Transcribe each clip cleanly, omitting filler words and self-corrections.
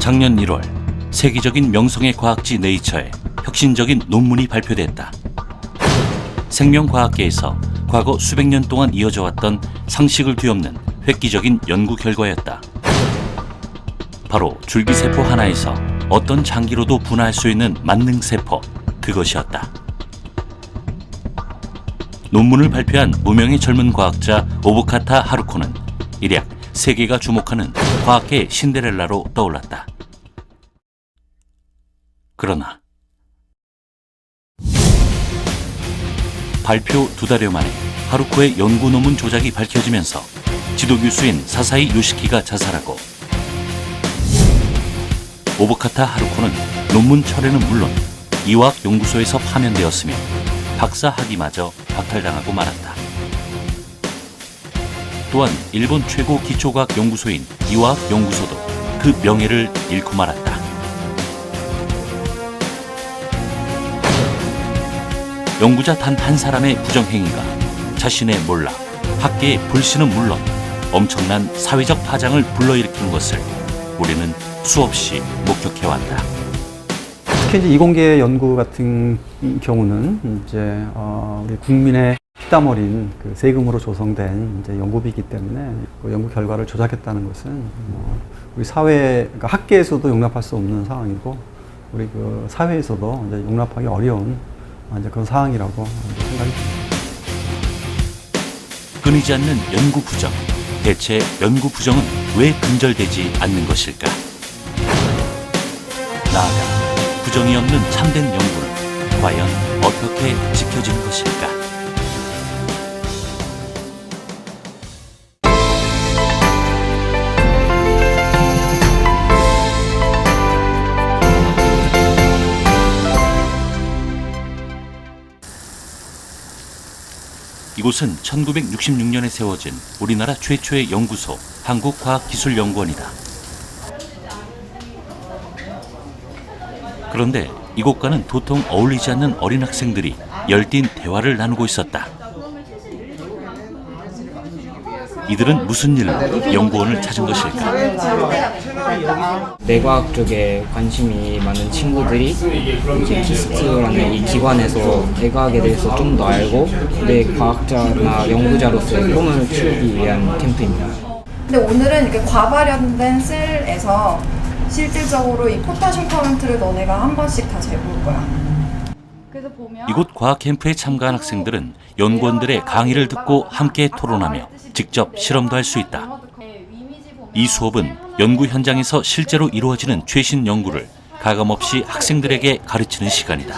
작년 1월 세계적인 명성의 과학지 네이처에 혁신적인 논문이 발표됐다. 생명과학계에서 과거 수백 년 동안 이어져 왔던 상식을 뒤엎는 획기적인 연구 결과였다. 바로 줄기세포 하나에서 어떤 장기로도 분화할 수 있는 만능세포, 그것이었다. 논문을 발표한 무명의 젊은 과학자 오부카타 하루코는 일약 세계가 주목하는 과학계의 신데렐라로 떠올랐다. 그러나 발표 2달여 만에 하루코의 연구 논문 조작이 밝혀지면서 지도교수인 사사이 요시키가 자살하고 오부카타 하루코는 논문 철회는 물론 이화학연구소에서 파면되었으며 박사 학위마저 박탈당하고 말았다. 또한 일본 최고 기초과학 연구소인 이화학연구소도 그 명예를 잃고 말았다. 연구자 단 한 사람의 부정행위가 자신의 몰락, 학계의 불신은 물론 엄청난 사회적 파장을 불러일으키는 것을 우리는 수없이 목격해왔다. 특히 이제 이공계 연구 같은 경우는 이제 우리 국민의 피땀 어린 그 세금으로 조성된 이제 연구비이기 때문에 그 연구 결과를 조작했다는 것은 우리 사회, 그러니까 학계에서도 용납할 수 없는 상황이고 우리 그 사회에서도 이제 용납하기 어려운 이제 그런 상황이라고 생각이 듭니다. 끊이지 않는 연구 부정. 대체 연구 부정은 왜 근절되지 않는 것일까? 나아가 부정이 없는 참된 연구는 과연 어떻게 지켜지는 것일까? 이곳은 1966년에 세워진 우리나라 최초의 연구소 한국과학기술연구원이다. 그런데 이곳과는 도통 어울리지 않는 어린 학생들이 열띤 대화를 나누고 있었다. 이들은 무슨 일로 연구원을 찾은 것일까? 뇌과학 쪽에 관심이 많은 친구들이 이제 키스트라는 이 기관에서 뇌과학에 대해서 좀 더 알고 뇌과학자나 연구자로서의 꿈을 키우기 위한 캠프입니다. 근데 오늘은 이렇게 과발현된 셀에서 실질적으로 이 포타슘 커런트를 너네가 한 번씩 다 재볼 거야. 그래서 보면 이곳 과학 캠프에 참가한 학생들은 연구원들의 강의를 듣고 함께 토론하며 직접 실험도 할 수 있다. 이 수업은 연구 현장에서 실제로 이루어지는 최신 연구를 가감없이 학생들에게 가르치는 시간이다.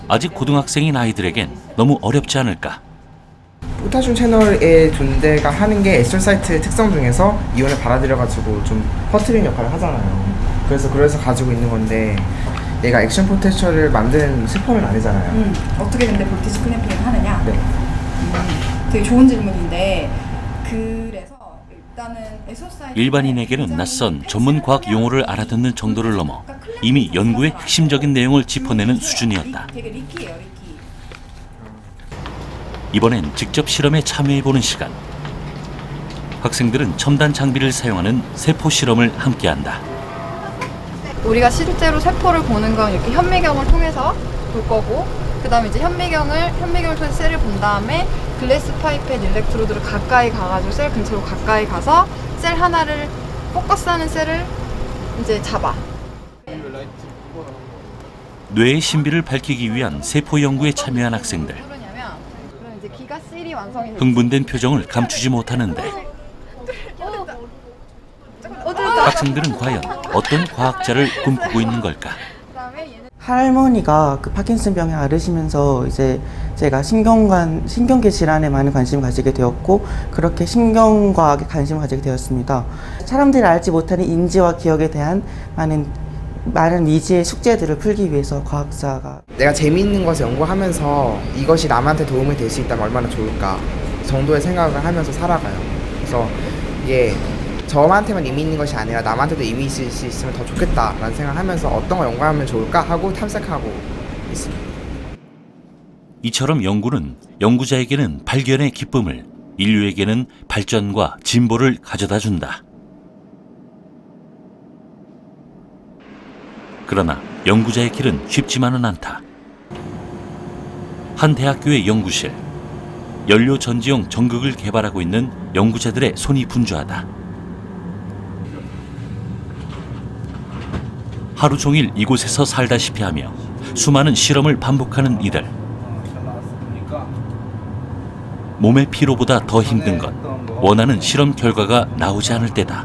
아직 고등학생인 아이들에겐 너무 어렵지 않을까? 포타슘 채널의 존재가 하는 게 에스트로사이트의 특성 중에서 이온을 받아들여가지고 좀 퍼뜨리는 역할을 하잖아요. 그래서 가지고 있는 건데 얘가 액션 포텐셜을 만드는 세포는 아니잖아요. 어떻게 근데 볼티지 클램핑을 하느냐? 네. 되게 좋은 질문인데 그래서 일단은 에소사이트 일반인에게는 낯선 전문 과학 용어를 알아듣는 정도를 넘어 이미 연구의 핵심적인 내용을 짚어내는 수준이었다. 되게 리키예요, 리키. 이번엔 직접 실험에 참여해보는 시간. 학생들은 첨단 장비를 사용하는 세포 실험을 함께한다. 우리가 실제로 세포를 보는 건 이렇게 현미경을 통해서 볼 거고, 그 다음에 이제 현미경을 통해서 셀을 본 다음에 글래스 파이프에 일렉트로드를 가까이 가가지고 셀 근처로 가까이 가서 셀 하나를 포커스하는 셀을 이제 잡아. 뇌의 신비를 밝히기 위한 세포 연구에 참여한 학생들. 그러냐면 그럼 이제 기가 실이 완성이 돼. 흥분된 표정을 감추지 못하는데 학생들은 과연 어떤 과학자를 꿈꾸고 있는 걸까? 할머니가 그 파킨슨병에 앓으시면서 이제 제가 신경계 질환에 많은 관심을 가지게 되었고 그렇게 신경과학에 관심을 가지게 되었습니다. 사람들이 알지 못하는 인지와 기억에 대한 많은 미지의 숙제들을 풀기 위해서 과학자가 내가 재미있는 것을 연구하면서 이것이 남한테 도움이 될 수 있다면 얼마나 좋을까 정도의 생각을 하면서 살아가요. 그래서 이게 저한테만 의미 있는 것이 아니라 남한테도 의미 있을 수 있으면 더 좋겠다라는 생각을 하면서 어떤 걸 연구하면 좋을까 하고 탐색하고 있습니다. 이처럼 연구는 연구자에게는 발견의 기쁨을, 인류에게는 발전과 진보를 가져다 준다. 그러나 연구자의 길은 쉽지만은 않다. 한 대학교의 연구실. 연료 전지용 전극을 개발하고 있는 연구자들의 손이 분주하다. 하루 종일 이곳에서 살다시피 하며 수많은 실험을 반복하는 이들. 몸의 피로보다 더 힘든 건 원하는 실험 결과가 나오지 않을 때다.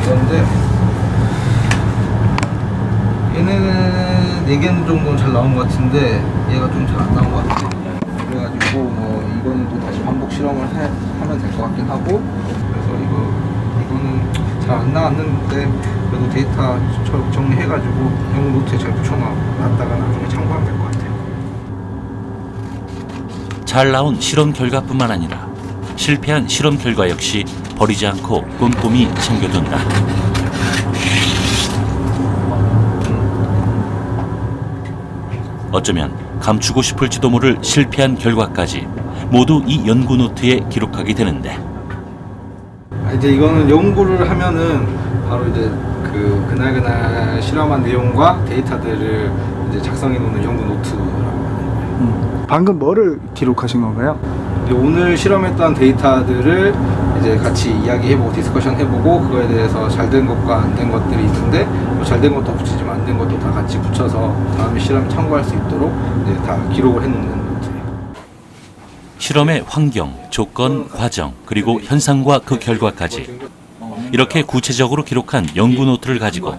이건데 얘네는 4개 정도는 잘 나온 것 같은데 얘가 좀 잘 안 나온 것 같아. 그래가지고 이거는 또 다시 반복 실험을 하면 될 것 같긴 하고, 그래서 이거는 잘 안 나왔는데 그래도 데이터 정리해가지고 연구 노트에 잘 붙여놨다가 나중에 참고하면 될 것 같아요. 잘 나온 실험 결과뿐만 아니라 실패한 실험 결과 역시 버리지 않고 꼼꼼히 챙겨둔다. 어쩌면 감추고 싶을지도 모를 실패한 결과까지 모두 이 연구 노트에 기록하게 되는데, 이제 이거는 연구를 하면은 바로 이제 그날 실험한 내용과 데이터들을 이제 작성해 놓는 연구 노트라고 하는 거예요. 방금 뭐를 기록하신 건가요? 오늘 실험했던 데이터들을 이제 같이 이야기해보고 디스커션 해보고, 그거에 대해서 잘 된 것과 안 된 것들이 있는데 잘 된 것도 붙이지만 안 된 것도 다 같이 붙여서 다음에 실험 참고할 수 있도록 이제 다 기록을 해놓는 노트예요. 실험의 환경, 조건, 과정, 그리고 현상과 그 결과까지 이렇게 구체적으로 기록한 연구 노트를 가지고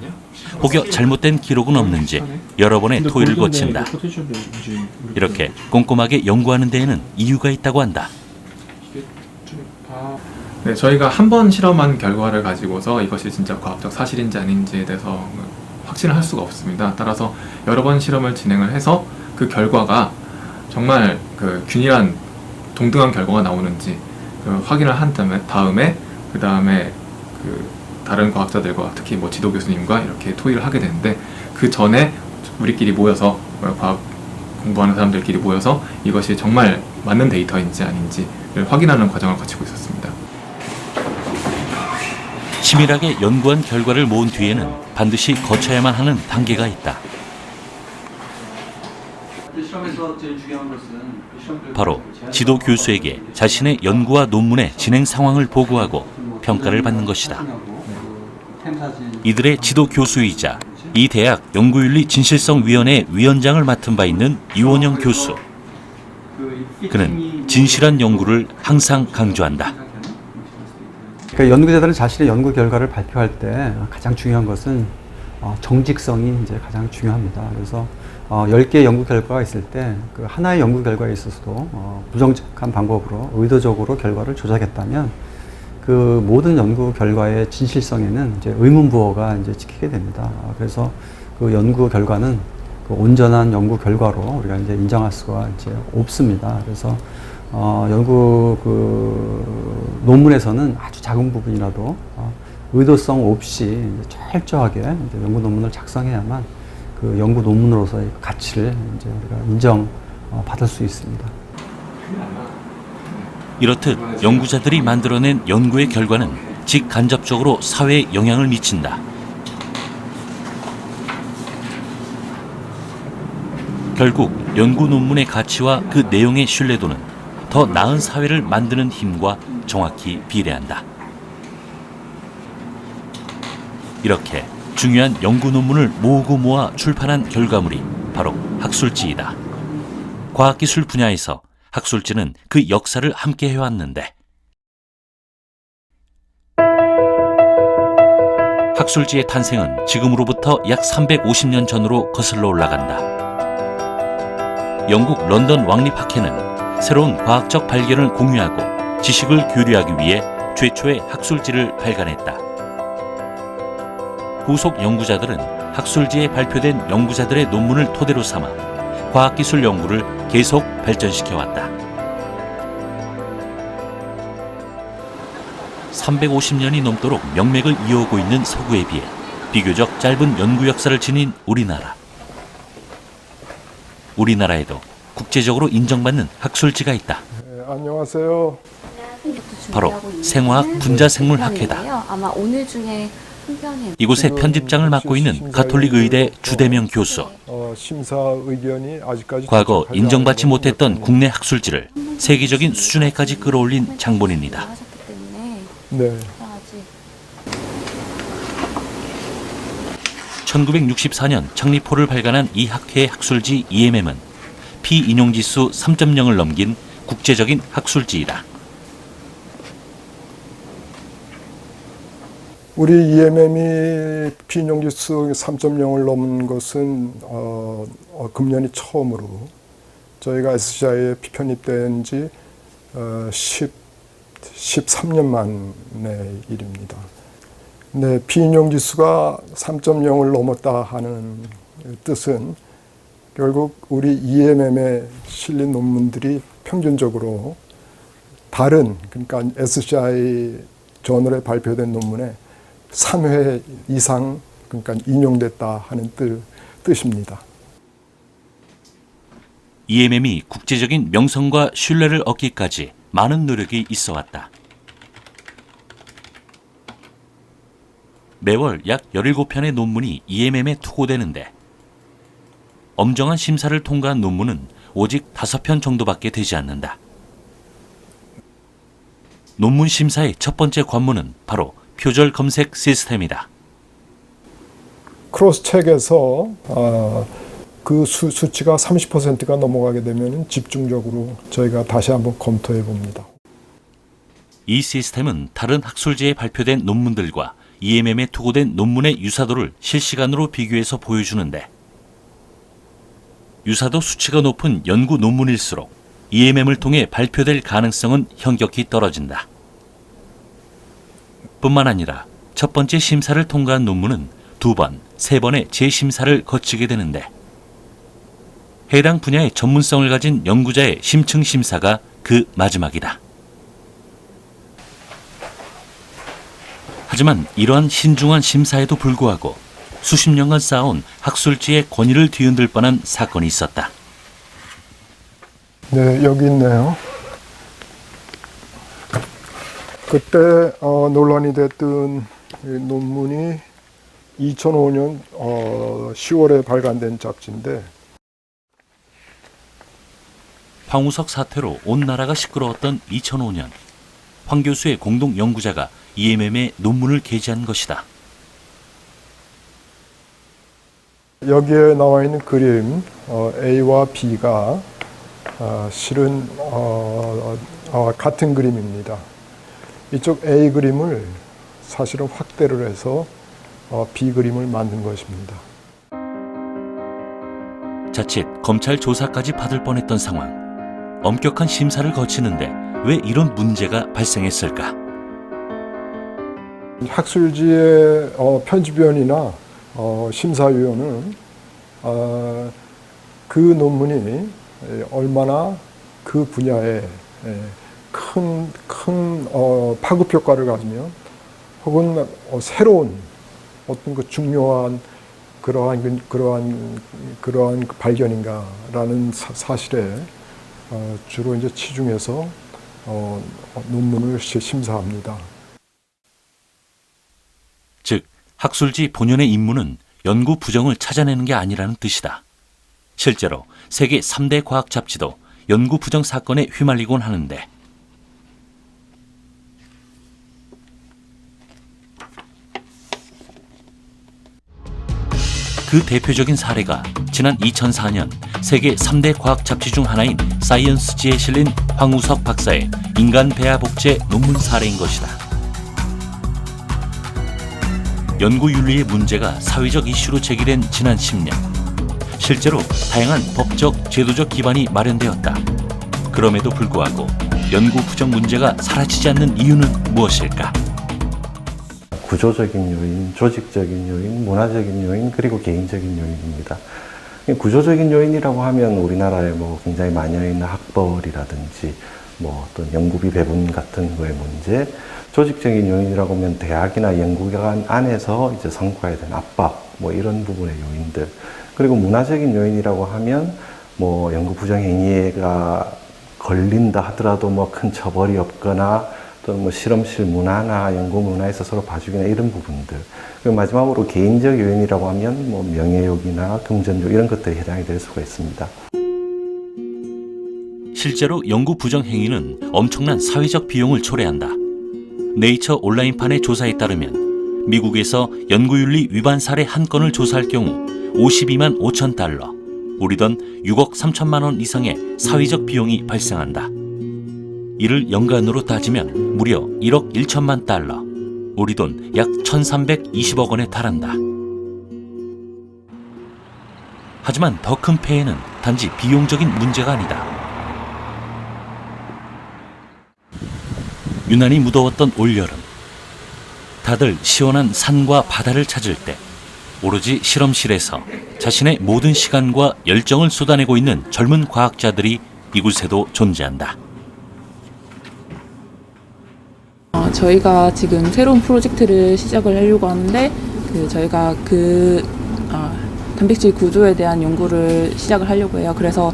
혹여 잘못된 기록은 없는지 여러 번의 토의를 거친다. 이렇게 꼼꼼하게 연구하는 데에는 이유가 있다고 한다. 네, 저희가 한 번 실험한 결과를 가지고서 이것이 진짜 과학적 사실인지 아닌지에 대해서 확신을 할 수가 없습니다. 따라서 여러 번 실험을 진행을 해서 그 결과가 정말 균일한 동등한 결과가 나오는지 확인을 한 다음에 다른 과학자들과 특히 지도 교수님과 이렇게 토의를 하게 되는데, 그 전에 우리끼리 모여서 과학 공부하는 사람들끼리 모여서 이것이 정말 맞는 데이터인지 아닌지를 확인하는 과정을 거치고 있었습니다. 치밀하게 연구한 결과를 모은 뒤에는 반드시 거쳐야만 하는 단계가 있다. 바로 지도 교수에게 자신의 연구와 논문의 진행 상황을 보고하고 평가를 받는 것이다. 이들의 지도 교수이자 이 대학 연구윤리 진실성위원회 위원장을 맡은 바 있는 이원영 교수. 그는 진실한 연구를 항상 강조한다. 그러니까 연구자들은 자신의 연구 결과를 발표할 때 가장 중요한 것은 정직성이 이제 가장 중요합니다. 그래서 10개의 연구 결과가 있을 때 그 하나의 연구 결과에 있어서도 부정직한 방법으로 의도적으로 결과를 조작했다면 그 모든 연구 결과의 진실성에는 이제 의문부호가 이제 찍히게 됩니다. 그래서 그 연구 결과는 그 온전한 연구 결과로 우리가 이제 인정할 수가 이제 없습니다. 그래서 연구 논문에서는 아주 작은 부분이라도 의도성 없이 이제 철저하게 이제 연구 논문을 작성해야만 그 연구 논문으로서의 가치를 이제 우리가 인정받을 수 있습니다. 이렇듯 연구자들이 만들어낸 연구의 결과는 직간접적으로 사회에 영향을 미친다. 결국 연구 논문의 가치와 그 내용의 신뢰도는 더 나은 사회를 만드는 힘과 정확히 비례한다. 이렇게 중요한 연구 논문을 모으고 모아 출판한 결과물이 바로 학술지이다. 과학기술 분야에서 학술지는 그 역사를 함께 해왔는데, 학술지의 탄생은 지금으로부터 약 350년 전으로 거슬러 올라간다. 영국 런던 왕립학회는 새로운 과학적 발견을 공유하고 지식을 교류하기 위해 최초의 학술지를 발간했다. 후속 연구자들은 학술지에 발표된 연구자들의 논문을 토대로 삼아 과학기술 연구를 계속 발전시켜왔다. 350년이 넘도록 명맥을 이어오고 있는 서구에 비해 비교적 짧은 연구 역사를 지닌 우리나라. 우리나라에도 국제적으로 인정받는 학술지가 있다. 안녕하세요. 바로 생화학 분자생물학회다. 아마 오늘 중에 한 편이 이곳의 편집장을 맡고 있는 가톨릭 의대 주대명 교수. 심사 의견이 아직까지 과거 인정받지 못했던 국내 학술지를 세계적인 수준에까지 끌어올린 장본인이다. 하셨기 때문에 네. 아직 1964년 창립호를 발간한 이 학회의 학술지 EMM은 피인용지수 3.0을 넘긴 국제적인 학술지이다. 우리 EMM이 피인용지수 3.0을 넘은 것은 금년이 처음으로 저희가 SCI에 편입된 지 13년 만의 일입니다. 네, 피인용지수가 3.0을 넘었다 하는 뜻은 결국 우리 EMM에 실린 논문들이 평균적으로 다른, 그러니까 SCI 저널에 발표된 논문에 3회 이상, 그러니까 인용됐다 하는 뜻입니다. EMM이 국제적인 명성과 신뢰를 얻기까지 많은 노력이 있어왔다. 매월 약 17편의 논문이 EMM에 투고되는데 엄정한 심사를 통과한 논문은 오직 5편 정도밖에 되지 않는다. 논문 심사의 첫 번째 관문은 바로 표절 검색 시스템이다. 크로스책에서 그 수치가 30%가 넘어가게 되면 집중적으로 저희가 다시 한번 검토해 봅니다. 이 시스템은 다른 학술지에 발표된 논문들과 EMM에 투고된 논문의 유사도를 실시간으로 비교해서 보여주는데 유사도 수치가 높은 연구 논문일수록 EMM을 통해 발표될 가능성은 현격히 떨어진다. 뿐만 아니라 첫 번째 심사를 통과한 논문은 2번, 3번의 재심사를 거치게 되는데 해당 분야의 전문성을 가진 연구자의 심층 심사가 그 마지막이다. 하지만 이러한 신중한 심사에도 불구하고 수십 년간 쌓아온 학술지의 권위를 뒤흔들 뻔한 사건이 있었다. 네, 여기 있네요. 그때 논란이 됐던 논문이 2005년 10월에 발간된 잡지인데 황우석 사태로 온 나라가 시끄러웠던 2005년 황 교수의 공동 연구자가 EMM에 논문을 게재한 것이다. 여기에 나와 있는 그림 A와 B가 실은 같은 그림입니다. 이쪽 A 그림을 사실은 확대를 해서 B 그림을 만든 것입니다. 자칫 검찰 조사까지 받을 뻔했던 상황. 엄격한 심사를 거치는데 왜 이런 문제가 발생했을까? 학술지의 편집위원이나 심사위원은 그 논문이 얼마나 그 분야에 큰 파급 효과를 가지면 혹은 새로운 어떤 그 중요한 그러한 발견인가라는 사실에 주로 이제 치중해서 논문을 심사합니다. 즉, 학술지 본연의 임무는 연구 부정을 찾아내는 게 아니라는 뜻이다. 실제로 세계 3대 과학 잡지도 연구 부정 사건에 휘말리곤 하는데 그 대표적인 사례가 지난 2004년 세계 3대 과학 잡지 중 하나인 사이언스지에 실린 황우석 박사의 인간 배아 복제 논문 사례인 것이다. 연구윤리의 문제가 사회적 이슈로 제기된 지난 10년. 실제로 다양한 법적, 제도적 기반이 마련되었다. 그럼에도 불구하고 연구 부정 문제가 사라지지 않는 이유는 무엇일까? 구조적인 요인, 조직적인 요인, 문화적인 요인, 그리고 개인적인 요인입니다. 구조적인 요인이라고 하면 우리나라에 굉장히 많이 있는 학벌이라든지 어떤 연구비 배분 같은 거의 문제, 조직적인 요인이라고 하면 대학이나 연구기관 안에서 이제 성과에 대한 압박, 이런 부분의 요인들, 그리고 문화적인 요인이라고 하면 연구 부정 행위가 걸린다 하더라도 뭐 큰 처벌이 없거나 또 뭐 실험실 문화나 연구 문화에서 서로 봐주기나 이런 부분들. 그리고 마지막으로 개인적 요인이라고 하면 뭐 명예욕이나 금전욕 이런 것들이 해당이 될 수가 있습니다. 실제로 연구 부정 행위는 엄청난 사회적 비용을 초래한다. 네이처 온라인판의 조사에 따르면 미국에서 연구윤리 위반 사례 한 건을 조사할 경우 52만 5천 달러, 우리 돈 6억 3천만 원 이상의 사회적 비용이 발생한다. 이를 연간으로 따지면 무려 1억 1천만 달러, 우리 돈 약 1,320억 원에 달한다. 하지만 더 큰 폐해는 단지 비용적인 문제가 아니다. 유난히 무더웠던 올여름, 다들 시원한 산과 바다를 찾을 때 오로지 실험실에서 자신의 모든 시간과 열정을 쏟아내고 있는 젊은 과학자들이 이곳에도 존재한다. 저희가 지금 새로운 프로젝트를 시작을 하려고 하는데 저희가 단백질 구조에 대한 연구를 시작을 하려고 해요. 그래서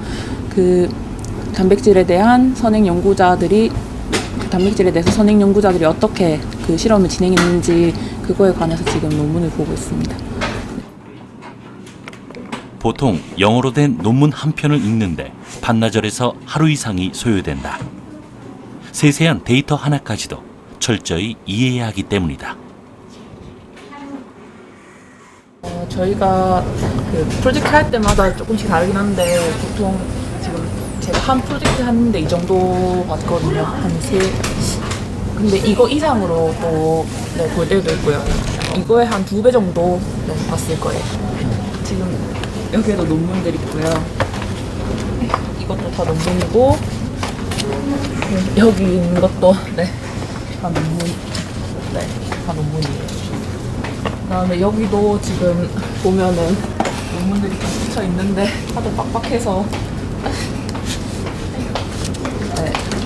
그 단백질에 대한 선행 연구자들이 단백질에 대해서 선행 연구자들이 어떻게 그 실험을 진행했는지 그거에 관해서 지금 논문을 보고 있습니다. 보통 영어로 된 논문 한 편을 읽는데 반나절에서 하루 이상이 소요된다. 세세한 데이터 하나까지도 철저히 이해해야 하기 때문이다. 저희가 그 프로젝트 할 때마다 조금씩 다르긴 한데 보통 지금 제가 한 프로젝트 하는데 이 정도 받거든요. 근데 이거 이상으로 또 볼 때도 있고요. 이거에 한 2배 정도 봤을 거예요. 지금 여기에도 논문들 있고요. 이것도 다 논문이고 여기 있는 것도 다 논문, 다 논문이에요. 그다음에 여기도 지금 보면은 논문들이 다 붙여 있는데 다들 빡빡해서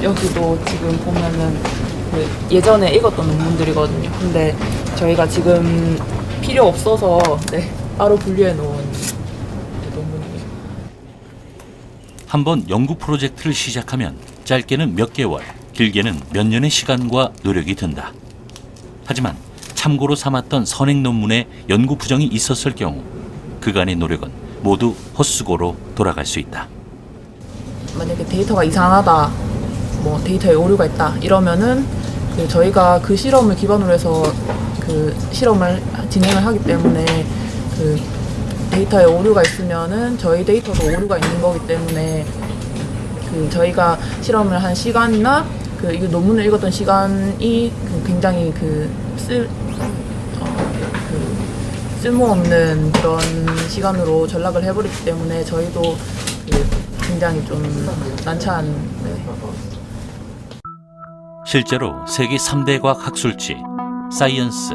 여기도 지금 보면은 그 예전에 읽었던 논문들이거든요. 근데 저희가 지금 필요 없어서 따로 분류해 놓은 논문이에요. 한번 연구 프로젝트를 시작하면 짧게는 몇 개월, 길게는 몇 년의 시간과 노력이 든다. 하지만 참고로 삼았던 선행 논문에 연구 부정이 있었을 경우 그간의 노력은 모두 헛수고로 돌아갈 수 있다. 만약에 데이터가 이상하다, 뭐 데이터에 오류가 있다 이러면은 저희가 그 실험을 기반으로 해서 그 실험을 진행을 하기 때문에 그 데이터에 오류가 있으면은 저희 데이터도 오류가 있는 거기 때문에 그 저희가 실험을 한 시간이나 이 논문을 읽었던 시간이 굉장히 쓸모없는 그런 시간으로 전락을 해버리기 때문에 저희도 굉장히 좀 난처한. 실제로 세계 3대 과학 학술지 사이언스,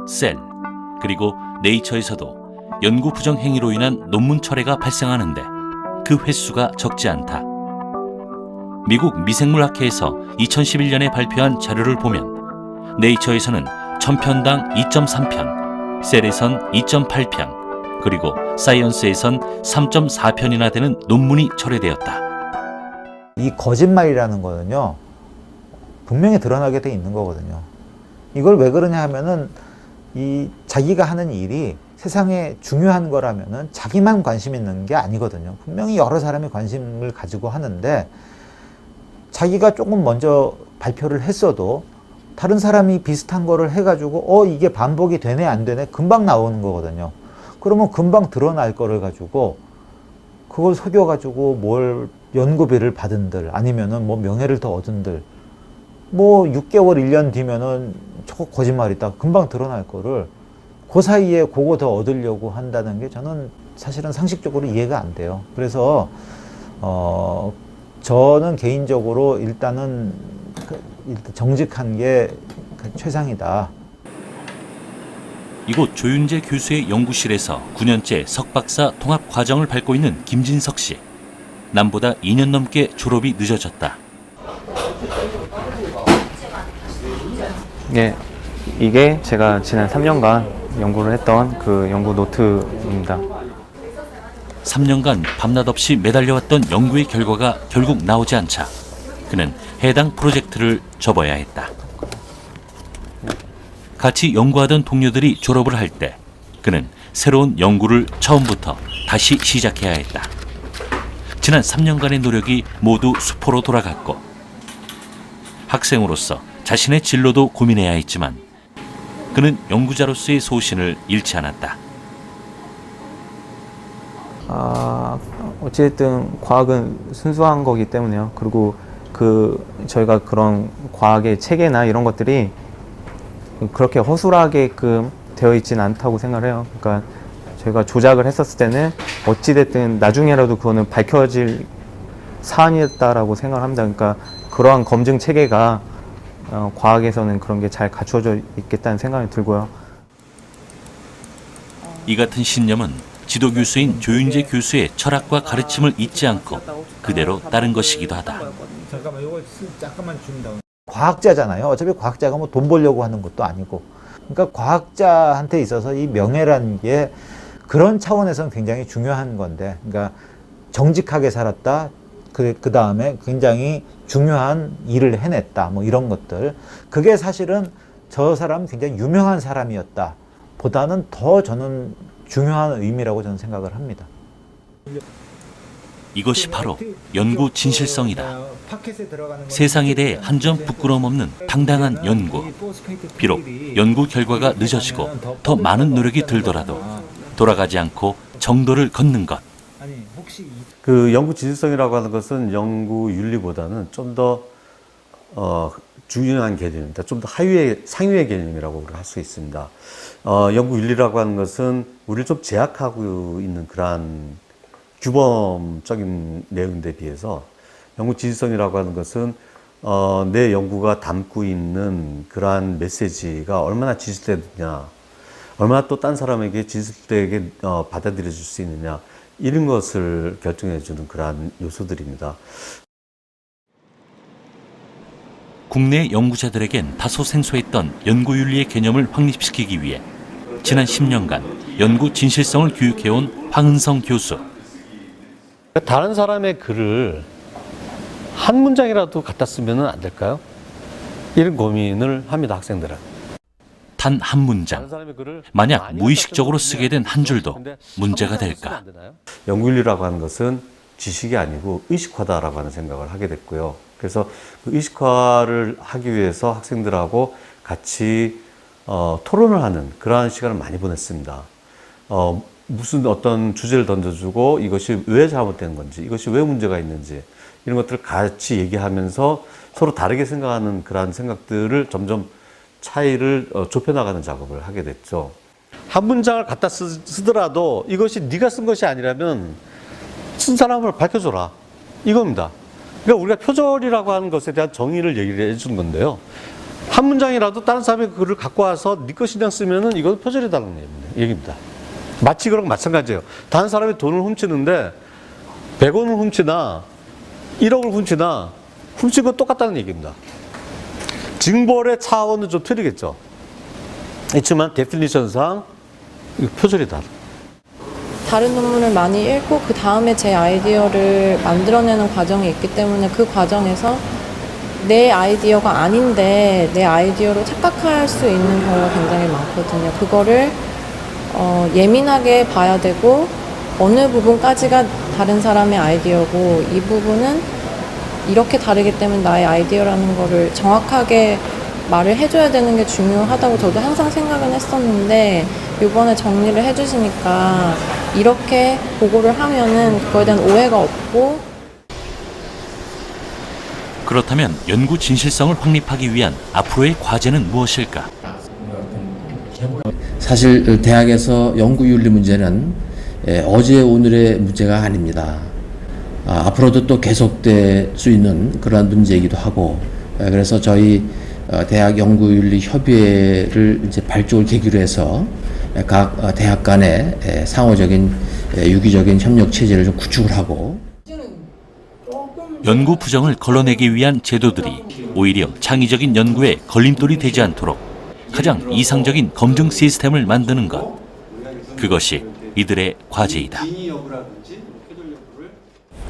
셀, 그리고 네이처에서도 연구 부정 행위로 인한 논문 철회가 발생하는데 그 횟수가 적지 않다. 미국 미생물학회에서 2011년에 발표한 자료를 보면 네이처에서는 1000편당 2.3편, 셀에선 2.8편, 그리고 사이언스에선 3.4편이나 되는 논문이 철회되었다. 이 거짓말이라는 거는요, 분명히 드러나게 돼 있는 거거든요. 이걸 왜 그러냐 하면은 이 자기가 하는 일이 세상에 중요한 거라면은 자기만 관심 있는 게 아니거든요. 분명히 여러 사람이 관심을 가지고 하는데 자기가 조금 먼저 발표를 했어도 다른 사람이 비슷한 거를 해가지고 이게 반복이 되네 안 되네 금방 나오는 거거든요. 그러면 금방 드러날 거를 가지고 그걸 속여가지고 뭘 연구비를 받은들 아니면은 뭐 명예를 더 얻은들 뭐 6개월 1년 뒤면은 저거 거짓말이다 금방 드러날 거를 그 사이에 그거 더 얻으려고 한다는 게 저는 사실은 상식적으로 이해가 안 돼요. 그래서 저는 개인적으로 일단은 정직한 게 최상이다. 이곳 조윤재 교수의 연구실에서 9년째 석박사 통합 과정을 밟고 있는 김진석 씨. 남보다 2년 넘게 졸업이 늦어졌다. 네, 이게 제가 지난 3년간 연구를 했던 그 연구 노트입니다. 3년간 밤낮 없이 매달려왔던 연구의 결과가 결국 나오지 않자 그는 해당 프로젝트를 접어야 했다. 같이 연구하던 동료들이 졸업을 할 때 그는 새로운 연구를 처음부터 다시 시작해야 했다. 지난 3년간의 노력이 모두 수포로 돌아갔고 학생으로서 자신의 진로도 고민해야 했지만 그는 연구자로서의 소신을 잃지 않았다. 어쨌든 과학은 순수한 거기 때문에요. 그리고 저희가 그런 과학의 체계나 이런 것들이 그렇게 허술하게끔 되어 있지는 않다고 생각을 해요. 그러니까 저희가 조작을 했었을 때는 어찌됐든 나중에라도 그거는 밝혀질 사안이었다라고 생각을 합니다. 그러니까 그러한 검증 체계가 과학에서는 그런 게 잘 갖추어져 있겠다는 생각이 들고요. 이 같은 신념은 지도 교수인 조윤재 교수의 철학과 가르침을 잊지 않고 그대로 따른 것이기도 하다. 잠깐만, 이거 잠깐만 준다. 과학자잖아요. 어차피 과학자가 뭐 돈 벌려고 하는 것도 아니고. 그러니까 과학자한테 있어서 이 명예라는 게 그런 차원에서는 굉장히 중요한 건데, 그러니까 정직하게 살았다. 그 다음에 굉장히 중요한 일을 해냈다. 뭐 이런 것들. 그게 사실은 저 사람 굉장히 유명한 사람이었다. 보다는 더 저는 중요한 의미라고 저는 생각을 합니다. 이것이 바로 연구 진실성이다. 세상에 대해 한 점 부끄러움 없는 당당한 연구. 비록 연구 결과가 늦어지고 더 많은 노력이 들더라도 돌아가지 않고 정도를 걷는 것. 그 연구 진실성이라고 하는 것은 연구 윤리보다는 좀 더 중요한 개념입니다. 좀 더 상위의 개념이라고 할 수 있습니다. 연구 윤리라고 하는 것은 우리를 좀 제약하고 있는 그러한 규범적인 내용들에 비해서 연구 진실성이라고 하는 것은 내 연구가 담고 있는 그러한 메시지가 얼마나 진실되느냐, 얼마나 또 딴 사람에게 진실되게 받아들여질 수 있느냐, 이런 것을 결정해 주는 그러한 요소들입니다. 국내 연구자들에겐 다소 생소했던 연구윤리의 개념을 확립시키기 위해 지난 10년간 연구 진실성을 교육해온 황은성 교수. 다른 사람의 글을 한 문장이라도 갖다 쓰면 안 될까요? 이런 고민을 합니다, 학생들은. 단 한 문장. 만약 무의식적으로 쓰게 된 한 줄도 문제가 될까? 연구윤리라고 하는 것은 지식이 아니고 의식화다라고 하는 생각을 하게 됐고요. 그래서 그 의식화를 하기 위해서 학생들하고 같이 토론을 하는 그러한 시간을 많이 보냈습니다. 무슨 어떤 주제를 던져주고 이것이 왜 잘못된 건지, 이것이 왜 문제가 있는지, 이런 것들을 같이 얘기하면서 서로 다르게 생각하는 그러한 생각들을 점점 차이를 좁혀나가는 작업을 하게 됐죠. 한 문장을 갖다 쓰더라도 이것이 네가 쓴 것이 아니라면 쓴 사람을 밝혀줘라, 이겁니다. 그러니까 우리가 표절이라고 하는 것에 대한 정의를 얘기를 해주는 건데요. 한 문장이라도 다른 사람의 글을 갖고 와서 네 것이 그냥 쓰면은 이건 표절이라는 얘기입니다. 마치 그런 거 마찬가지예요. 다른 사람의 돈을 훔치는데 100원을 훔치나 1억을 훔치나 훔친 건 똑같다는 얘기입니다. 징벌의 차원은 좀 틀리겠죠. 그렇지만 데피니션상 표절이다. 다른 논문을 많이 읽고 그 다음에 제 아이디어를 만들어내는 과정이 있기 때문에 그 과정에서 내 아이디어가 아닌데 내 아이디어로 착각할 수 있는 경우가 굉장히 많거든요. 그거를 예민하게 봐야 되고 어느 부분까지가 다른 사람의 아이디어고 이 부분은 이렇게 다르기 때문에 나의 아이디어라는 거를 정확하게 말을 해줘야 되는 게 중요하다고 저도 항상 생각은 했었는데 이번에 정리를 해주시니까 이렇게 보고를 하면은 그거에 대한 오해가 없고. 그렇다면 연구 진실성을 확립하기 위한 앞으로의 과제는 무엇일까? 사실 대학에서 연구윤리 문제는 어제 오늘의 문제가 아닙니다. 앞으로도 또 계속될 수 있는 그러한 문제이기도 하고, 그래서 저희 대학 연구윤리 협의회를 이제 발족을 계기로 해서 각 대학 간의 상호적인 유기적인 협력 체제를 좀 구축을 하고, 연구 부정을 걸러내기 위한 제도들이 오히려 창의적인 연구에 걸림돌이 되지 않도록 가장 이상적인 검증 시스템을 만드는 것. 그것이 이들의 과제이다.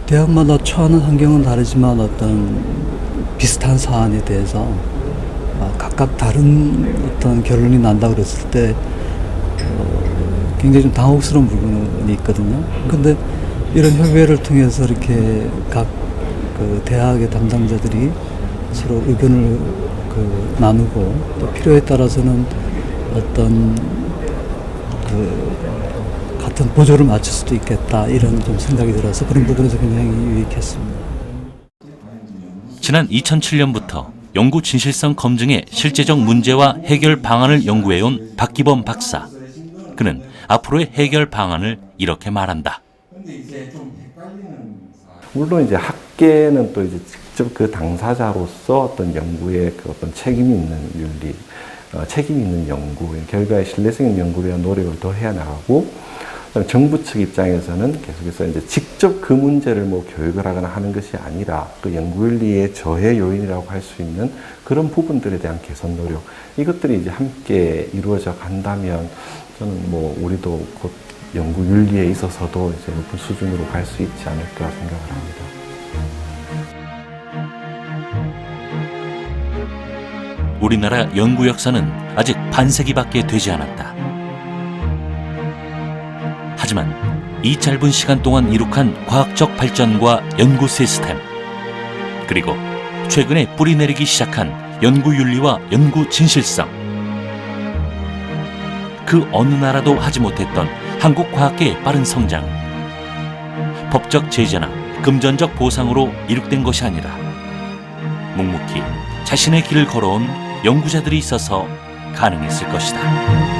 대학마다 처하는 환경은 다르지만 어떤 비슷한 사안에 대해서 각각 다른 어떤 결론이 난다고 그랬을 때 굉장히 좀 당혹스러운 부분이 있거든요. 근데 이런 협의회를 통해서 이렇게 각 그 대학의 담당자들이 서로 의견을 나누고 또 필요에 따라서는 어떤 같은 보조를 맞출 수도 있겠다 이런 좀 생각이 들어서 그런 부분에서 굉장히 유익했습니다. 지난 2007년부터 연구 진실성 검증의 실제적 문제와 해결 방안을 연구해온 박기범 박사. 그는 앞으로의 해결 방안을 이렇게 말한다. 물론 이제 학계는 또 이제 직접 그 당사자로서 어떤 연구에 그 어떤 책임 있는 윤리, 책임 있는 연구, 결과에 신뢰성 있는 연구를 위한 노력을 더 해야 나가고, 정부 측 입장에서는 계속해서 이제 직접 그 문제를 뭐 교육을 하거나 하는 것이 아니라 그 연구윤리의 저해 요인이라고 할 수 있는 그런 부분들에 대한 개선 노력, 이것들이 이제 함께 이루어져 간다면 저는 뭐 우리도 곧 연구윤리에 있어서도 이제 높은 수준으로 갈 수 있지 않을까 생각을 합니다. 우리나라 연구 역사는 아직 반세기밖에 되지 않았다. 하지만 이 짧은 시간 동안 이룩한 과학적 발전과 연구 시스템, 그리고 최근에 뿌리내리기 시작한 연구윤리와 연구 진실성, 그 어느 나라도 하지 못했던 한국 과학계의 빠른 성장, 법적 제재나 금전적 보상으로 이룩된 것이 아니라 묵묵히 자신의 길을 걸어온 연구자들이 있어서 가능했을 것이다.